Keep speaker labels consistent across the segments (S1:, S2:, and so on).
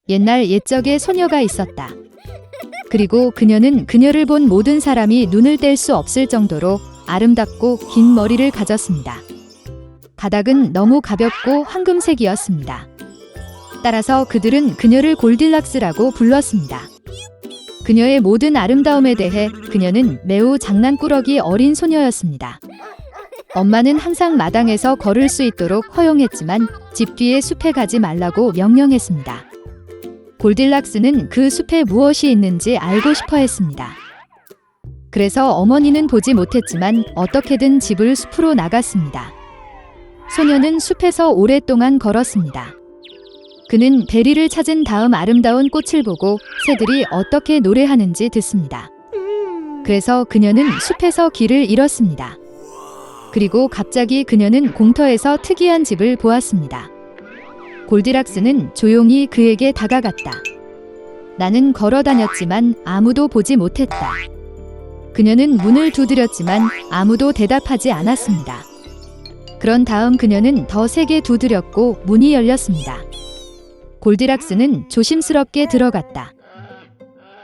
S1: 옛날 옛적에 소녀가 있었다. 그리고 그녀는 그녀를 본 모든 사람이 눈을 뗄 수 없을 정도로 아름답고 긴 머리를 가졌습니다. 가닥은 너무 가볍고 황금색이었습니다. 따라서 그들은 그녀를 골딜락스라고 불렀습니다. 그녀의 모든 아름다움에 대해 그녀는 매우 장난꾸러기 어린 소녀였습니다. 엄마는 항상 마당에서 걸을 수 있도록 허용했지만 집 뒤의 숲에 가지 말라고 명령했습니다. 골딜락스는 그 숲에 무엇이 있는지 알고 싶어 했습니다. 그래서 어머니는 보지 못했지만 어떻게든 집을 숲으로 나갔습니다. 소녀는 숲에서 오랫동안 걸었습니다. 그는 베리를 찾은 다음 아름다운 꽃을 보고 새들이 어떻게 노래하는지 듣습니다. 그래서 그녀는 숲에서 길을 잃었습니다. 그리고 갑자기 그녀는 공터에서 특이한 집을 보았습니다. 골디락스는 조용히 그에게 다가갔다. 나는 걸어 다녔지만 아무도 보지 못했다. 그녀는 문을 두드렸지만 아무도 대답하지 않았습니다. 그런 다음 그녀는 더 세게 두드렸고 문이 열렸습니다. 골디락스는 조심스럽게 들어갔다.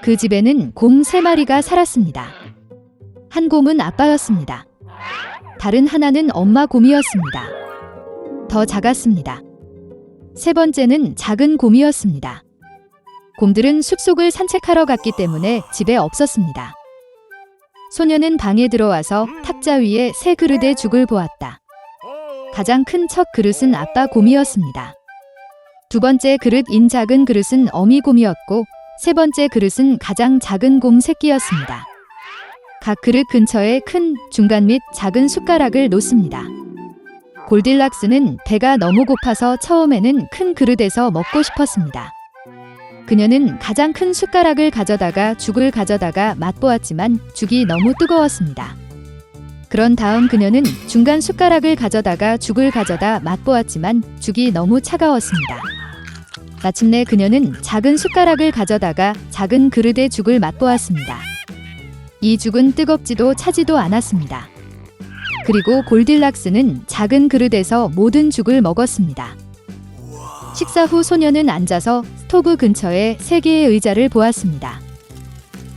S1: 그 집에는 곰 3마리가 살았습니다. 한 곰은 아빠였습니다. 다른 하나는 엄마 곰이었습니다. 더 작았습니다. 세 번째는 작은 곰이었습니다. 곰들은 숲속을 산책하러 갔기 때문에 집에 없었습니다. 소녀는 방에 들어와서 탁자 위에 새 그릇의 죽을 보았다. 가장 큰 첫 그릇은 아빠 곰이었습니다. 두 번째 그릇인 작은 그릇은 어미 곰이었고 세 번째 그릇은 가장 작은 곰 새끼였습니다. 각 그릇 근처에 큰, 중간 및 작은 숟가락을 놓습니다. 골딜락스는 배가 너무 고파서 처음에는 큰 그릇에서 먹고 싶었습니다. 그녀는 가장 큰 숟가락을 가져다가 죽을 가져다가 맛보았지만 죽이 너무 뜨거웠습니다. 그런 다음 그녀는 중간 숟가락을 가져다가 죽을 가져다 맛보았지만 죽이 너무 차가웠습니다. 마침내 그녀는 작은 숟가락을 가져다가 작은 그릇의 죽을 맛보았습니다. 이 죽은 뜨겁지도 차지도 않았습니다. 그리고 골딜락스는 작은 그릇에서 모든 죽을 먹었습니다. 식사 후 소녀는 앉아서 스토브 근처에 3개의 의자를 보았습니다.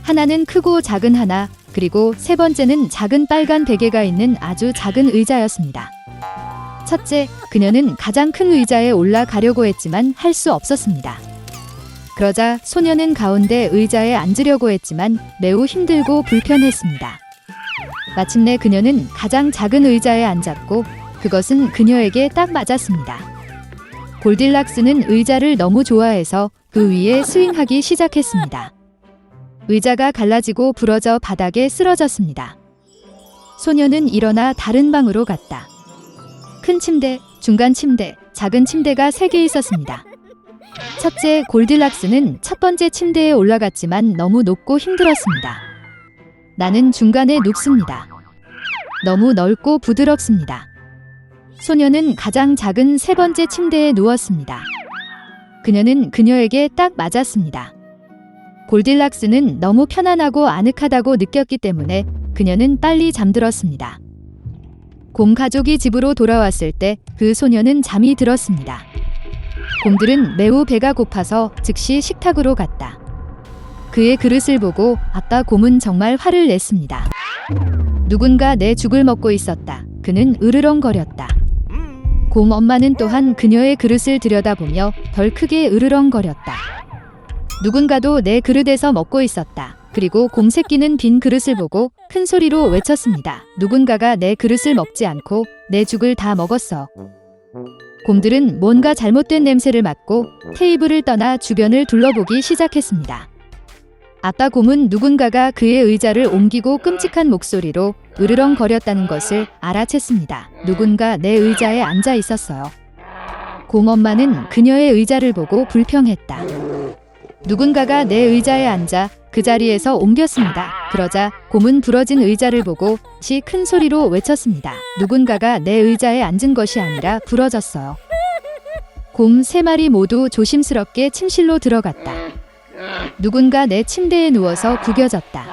S1: 하나는 크고 작은 하나, 그리고 세 번째는 작은 빨간 베개가 있는 아주 작은 의자였습니다. 첫째, 그녀는 가장 큰 의자에 올라가려고 했지만 할 수 없었습니다. 그러자 소녀는 가운데 의자에 앉으려고 했지만 매우 힘들고 불편했습니다. 마침내 그녀는 가장 작은 의자에 앉았고 그것은 그녀에게 딱 맞았습니다. 골딜락스는 의자를 너무 좋아해서 그 위에 스윙하기 시작했습니다. 의자가 갈라지고 부러져 바닥에 쓰러졌습니다. 소녀는 일어나 다른 방으로 갔다. 큰 침대, 중간 침대, 작은 침대가 3개 있었습니다. 첫째, 골딜락스는 첫 번째 침대에 올라갔지만 너무 높고 힘들었습니다. 나는 중간에 눕습니다. 너무 넓고 부드럽습니다. 소녀는 가장 작은 세 번째 침대에 누웠습니다. 그녀는 그녀에게 딱 맞았습니다. 골딜락스는 너무 편안하고 아늑하다고 느꼈기 때문에 그녀는 빨리 잠들었습니다. 곰 가족이 집으로 돌아왔을 때 그 소녀는 잠이 들었습니다. 곰들은 매우 배가 고파서 즉시 식탁으로 갔다. 그의 그릇을 보고 아빠 곰은 정말 화를 냈습니다. 누군가 내 죽을 먹고 있었다. 그는 으르렁거렸다. 곰 엄마는 또한 그녀의 그릇을 들여다보며 덜 크게 으르렁거렸다. 누군가도 내 그릇에서 먹고 있었다. 그리고 곰 새끼는 빈 그릇을 보고 큰 소리로 외쳤습니다. 누군가가 내 그릇을 먹지 않고 내 죽을 다 먹었어. 곰들은 뭔가 잘못된 냄새를 맡고 테이블을 떠나 주변을 둘러보기 시작했습니다. 아빠 곰은 누군가가 그의 의자를 옮기고 끔찍한 목소리로 으르렁거렸다는 것을 알아챘습니다. 누군가 내 의자에 앉아 있었어요. 곰 엄마는 그녀의 의자를 보고 불평했다. 누군가가 내 의자에 앉아 그 자리에서 옮겼습니다. 그러자 곰은 부러진 의자를 보고 다시 큰 소리로 외쳤습니다. 누군가가 내 의자에 앉은 것이 아니라 부러졌어요. 곰 3마리 모두 조심스럽게 침실로 들어갔다. 누군가 내 침대에 누워서 구겨졌다.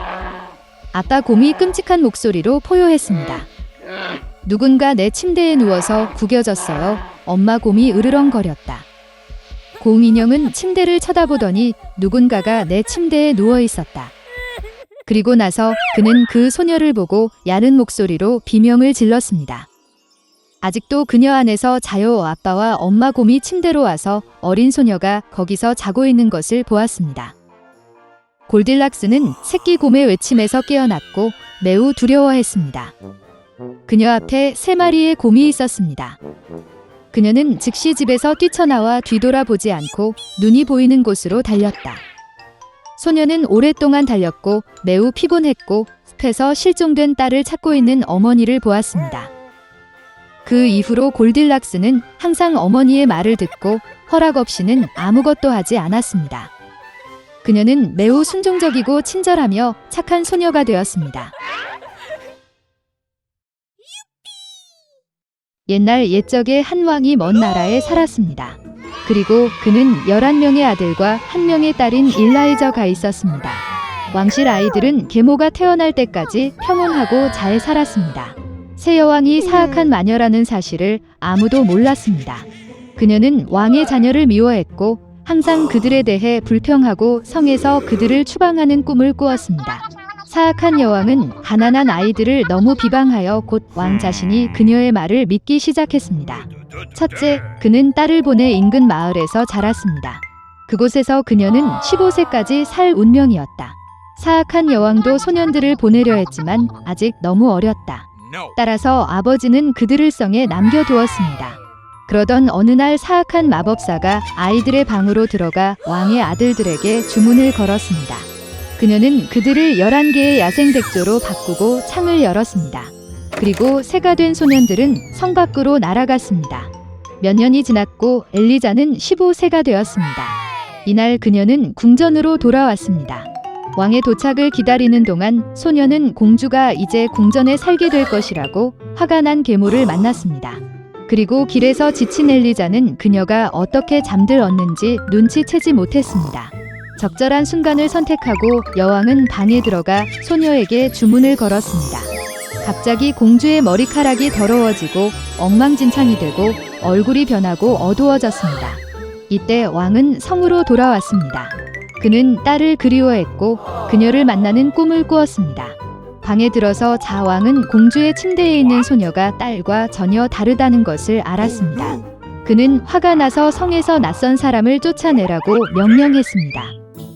S1: 아빠 곰이 끔찍한 목소리로 포효했습니다. 누군가 내 침대에 누워서 구겨졌어요. 엄마 곰이 으르렁거렸다. 곰인형은 침대를 쳐다보더니 누군가가 내 침대에 누워 있었다. 그리고 나서 그는 그 소녀를 보고 야른 목소리로 비명을 질렀습니다. 아직도 그녀 안에서 자요. 아빠와 엄마 곰이 침대로 와서 어린 소녀가 거기서 자고 있는 것을 보았습니다. 골딜락스는 새끼 곰의 외침에서 깨어났고 매우 두려워했습니다. 그녀 앞에 3마리의 곰이 있었습니다. 그녀는 즉시 집에서 뛰쳐나와 뒤돌아보지 않고 눈이 보이는 곳으로 달렸다. 소녀는 오랫동안 달렸고 매우 피곤했고 숲에서 실종된 딸을 찾고 있는 어머니를 보았습니다. 그 이후로 골딜락스는 항상 어머니의 말을 듣고 허락 없이는 아무것도 하지 않았습니다. 그녀는 매우 순종적이고 친절하며 착한 소녀가 되었습니다. 옛날 옛적에 한 왕이 먼 나라에 살았습니다. 그리고 그는 11명의 아들과 1명의 딸인 일라이저가 있었습니다. 왕실 아이들은 계모가 태어날 때까지 평온하고 잘 살았습니다. 새 여왕이 사악한 마녀라는 사실을 아무도 몰랐습니다. 그녀는 왕의 자녀를 미워했고 항상 그들에 대해 불평하고 성에서 그들을 추방하는 꿈을 꾸었습니다. 사악한 여왕은 가난한 아이들을 너무 비방하여 곧 왕 자신이 그녀의 말을 믿기 시작했습니다. 첫째, 그는 딸을 보내 인근 마을에서 자랐습니다. 그곳에서 그녀는 15세까지 살 운명이었다. 사악한 여왕도 소년들을 보내려 했지만 아직 너무 어렸다. 따라서 아버지는 그들을 성에 남겨두었습니다. 그러던 어느 날 사악한 마법사가 아이들의 방으로 들어가 왕의 아들들에게 주문을 걸었습니다. 그녀는 그들을 11개의 야생백조로 바꾸고 창을 열었습니다. 그리고 새가 된 소년들은 성 밖으로 날아갔습니다. 몇 년이 지났고 엘리자는 15세가 되었습니다. 이날 그녀는 궁전으로 돌아왔습니다. 왕의 도착을 기다리는 동안 소녀는 공주가 이제 궁전에 살게 될 것이라고 화가 난 계모를 만났습니다. 그리고 길에서 지친 엘리자는 그녀가 어떻게 잠들었는지 눈치채지 못했습니다. 적절한 순간을 선택하고 여왕은 방에 들어가 소녀에게 주문을 걸었습니다. 갑자기 공주의 머리카락이 더러워지고 엉망진창이 되고 얼굴이 변하고 어두워졌습니다. 이때 왕은 성으로 돌아왔습니다. 그는 딸을 그리워했고 그녀를 만나는 꿈을 꾸었습니다. 방에 들어서 자왕은 공주의 침대에 있는 소녀가 딸과 전혀 다르다는 것을 알았습니다. 그는 화가 나서 성에서 낯선 사람을 쫓아내라고 명령했습니다.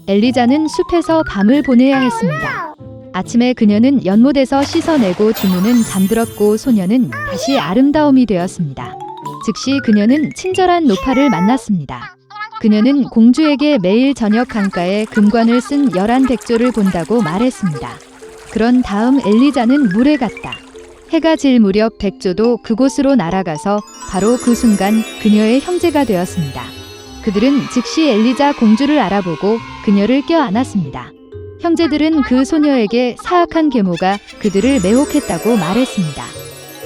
S1: 엘리자는 숲에서 밤을 보내야 했습니다. 아침에 그녀는 연못에서 씻어내고 주문은 잠들었고 소녀는 다시 아름다움이 되었습니다. 즉시 그녀는 친절한 노파를 만났습니다. 그녀는 공주에게 매일 저녁 강가에 금관을 쓴 11백조를 본다고 말했습니다. 그런 다음 엘리자는 물에 갔다. 해가 질 무렵 백조도 그곳으로 날아가서 바로 그 순간 그녀의 형제가 되었습니다. 그들은 즉시 엘리자 공주를 알아보고 그녀를 껴안았습니다. 형제들은 그 소녀에게 사악한 계모가 그들을 매혹했다고 말했습니다.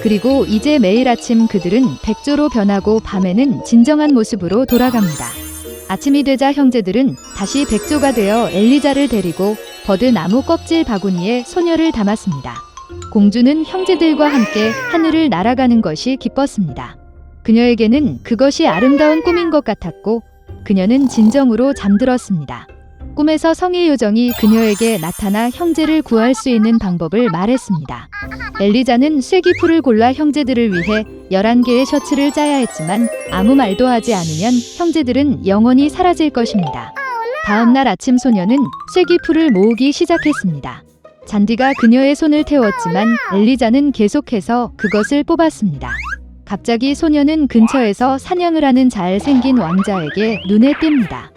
S1: 그리고 이제 매일 아침 그들은 백조로 변하고 밤에는 진정한 모습으로 돌아갑니다. 아침이 되자 형제들은 다시 백조가 되어 엘리자를 데리고 버드나무 껍질 바구니에 소녀를 담았습니다. 공주는 형제들과 함께 하늘을 날아가는 것이 기뻤습니다. 그녀에게는 그것이 아름다운 꿈인 것 같았고 그녀는 진정으로 잠들었습니다. 꿈에서 성의 요정이 그녀에게 나타나 형제를 구할 수 있는 방법을 말했습니다. 엘리자는 쐐기풀을 골라 형제들을 위해 11개의 셔츠를 짜야 했지만 아무 말도 하지 않으면 형제들은 영원히 사라질 것입니다. 다음 날 아침 소녀는 쐐기풀을 모으기 시작했습니다. 잔디가 그녀의 손을 태웠지만 엘리자는 계속해서 그것을 뽑았습니다. 갑자기 소녀는 근처에서 사냥을 하는 잘생긴 왕자에게 눈에 띕니다.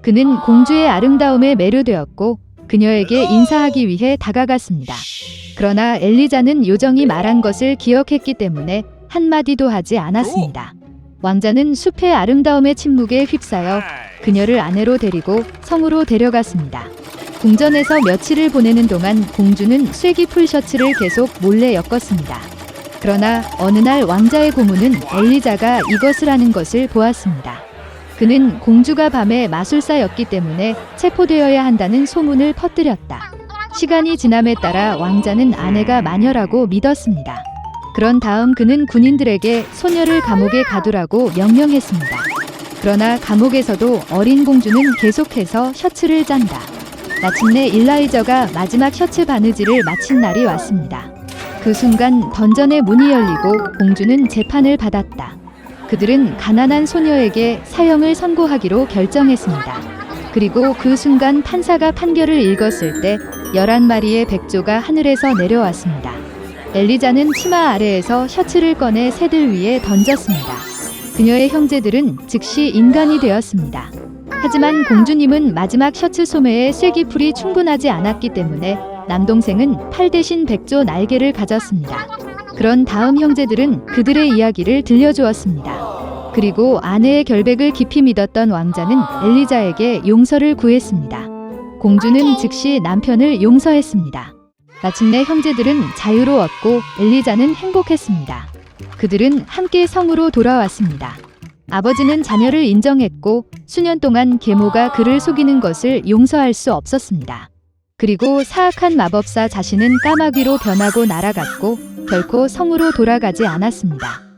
S1: 그는 공주의 아름다움에 매료되었고 그녀에게 인사하기 위해 다가갔습니다. 그러나 엘리자는 요정이 말한 것을 기억했기 때문에 한마디도 하지 않았습니다. 왕자는 숲의 아름다움의 침묵에 휩싸여 그녀를 아내로 데리고 성으로 데려갔습니다. 궁전에서 며칠을 보내는 동안 공주는 쐐기풀 셔츠를 계속 몰래 엮었습니다. 그러나 어느 날 왕자의 고문은 엘리자가 이것을 하는 것을 보았습니다. 그는 공주가 밤에 마술사였기 때문에 체포되어야 한다는 소문을 퍼뜨렸다. 시간이 지남에 따라 왕자는 아내가 마녀라고 믿었습니다. 그런 다음 그는 군인들에게 소녀를 감옥에 가두라고 명령했습니다. 그러나 감옥에서도 어린 공주는 계속해서 셔츠를 짠다. 마침내 일라이저가 마지막 셔츠 바느질을 마친 날이 왔습니다. 그 순간 던전의 문이 열리고 공주는 재판을 받았다. 그들은 가난한 소녀에게 사형을 선고하기로 결정했습니다. 그리고 그 순간 판사가 판결을 읽었을 때 11마리의 백조가 하늘에서 내려왔습니다. 엘리자는 치마 아래에서 셔츠를 꺼내 새들 위에 던졌습니다. 그녀의 형제들은 즉시 인간이 되었습니다. 하지만 공주님은 마지막 셔츠 소매에 쐐기풀이 충분하지 않았기 때문에 남동생은 팔 대신 백조 날개를 가졌습니다. 그런 다음 형제들은 그들의 이야기를 들려주었습니다. 그리고 아내의 결백을 깊이 믿었던 왕자는 엘리자에게 용서를 구했습니다. 공주는 즉시 남편을 용서했습니다. 마침내 형제들은 자유로웠고 엘리자는 행복했습니다. 그들은 함께 성으로 돌아왔습니다. 아버지는 자녀를 인정했고 수년 동안 계모가 그를 속이는 것을 용서할 수 없었습니다. 그리고 사악한 마법사 자신은 까마귀로 변하고 날아갔고 결코 성으로 돌아가지 않았습니다.